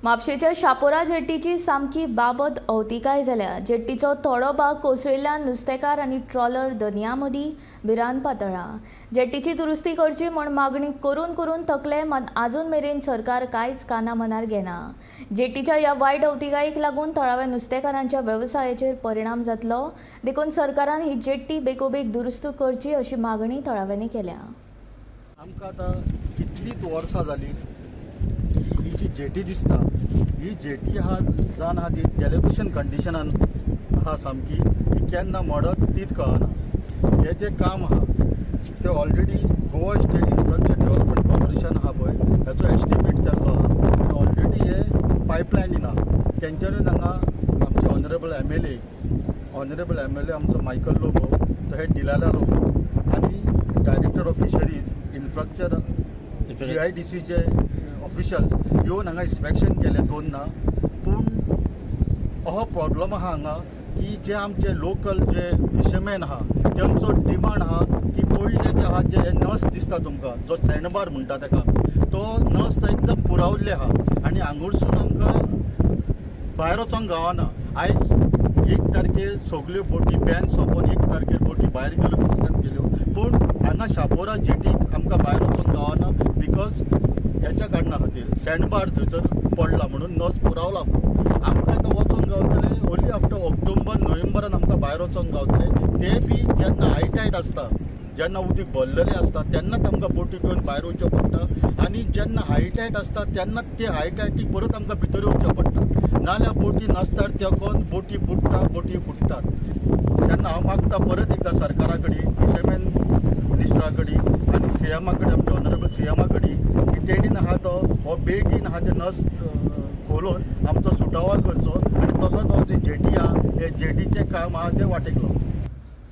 म्हापशेच्या शापोरा जेट्टीची सामकी बाबत अवतिकाय जाल्या। जेट्टीचो थोडो भाग कोसळिल्ल्यान नुस्तेकार आनी ट्रॉलर दर्या मदीं भिरांत पातळ्ळा। जेट्टीची दुरुस्ती करची म्हूण मागणी करून करून थकले, मात आजून मेरेन सरकार कांयच काना मनार घेना। जेट्टीच्या ह्या वायट अवतिकायेक लागून थळाव्या नुस्तेकारांच्या वेवसायाचेर परिणाम जातलो, देखून सरकारान ही जेट्टी बेगोबेग दुरुस्त करची अशी मागणी थळाव्यांनी केल्या। आमकां आतां कितलींच वर्सां जालीं ही जी जेटी दिसता, ही जेटी आहा जावन आहा ती डेलिगेशन कंडिशनान आहा सामकी, ती केन्ना मोडत तीच कळना। हे जे काम आहा ते already Goa state infrastructure development corporation आहा पळय, हेचो एस्टिमेट केल्लो आहा। ऑलरेडी हे पायपलायनीन आहा। तेंच्यांनी हांगा आमचे ऑनरेबल एम एल ए आमचो मायकल लोबो, तो हे दिलाला लोबो आनी डायरेक्टर ऑफ फिशरीज इन्फ्रास्ट्रक्चर GIDCचे ऑफिशल्स येवन हांगा इन्स्पेक्शन केले दोनदा। पूण हो प्रॉब्लम आहा हांगा की जे आमचे लोकल जे फिशरमॅन आहा तेंचो डिमांड आहा की पयले जे आहा जे नस दिसता तुमकां, जो सँडबार म्हणटा ताका, तो नस तो एकदम पुरावल्ले आहा आनी हांगूरसून आमकां भायर वचोंक गावना। आयज 1 तारखेर सगल्यो बोटी बॅन सोंपोवन 1 तारखेर बोटी भायर गेल्यो फिशरमॅन गेल्यो, पूण हांगा शापोरा जेटीक आमकां भायर वचोंक गावना बिकॉज ह्याच्या कारणां खातीर सँडबार थंयसर पडला म्हणून नस पुरावला। आमकां आतां वचोंक गावतले ओन्ली आफ्टर ऑक्टोबर नोव्हेंबरान आमकां भायर वचोंक गावतले, ते बी जेन्ना हाय टायड आसता, जेन्ना उदीक भरलेलें आसता तेन्नाच आमकां बोटी घेवन भायर वयचें पडटा आनी जेन्ना हाय टायड आसता तेन्नाच ते हाय टायडीक परत आमकां भितर येवचें पडटा, नाल्यार बोटी नासतात तेकोन बोटी बुडटा, बोटी फुटतात। तेन्ना हांव मागता परत एकदां सरकारा कडेन, फिशरमॅन मिनिस्टरा कडेन आनी CMा कडेन, आमच्या ऑनरेबल CMा कडेन की तेणीन आहा तो हो बेगीन आहा ते नस खोलून आमचो सुटावो करचो आनी तसोच हो जी जेटी आहा हे जेटीचें काम आहा तें वाटेक लावचें।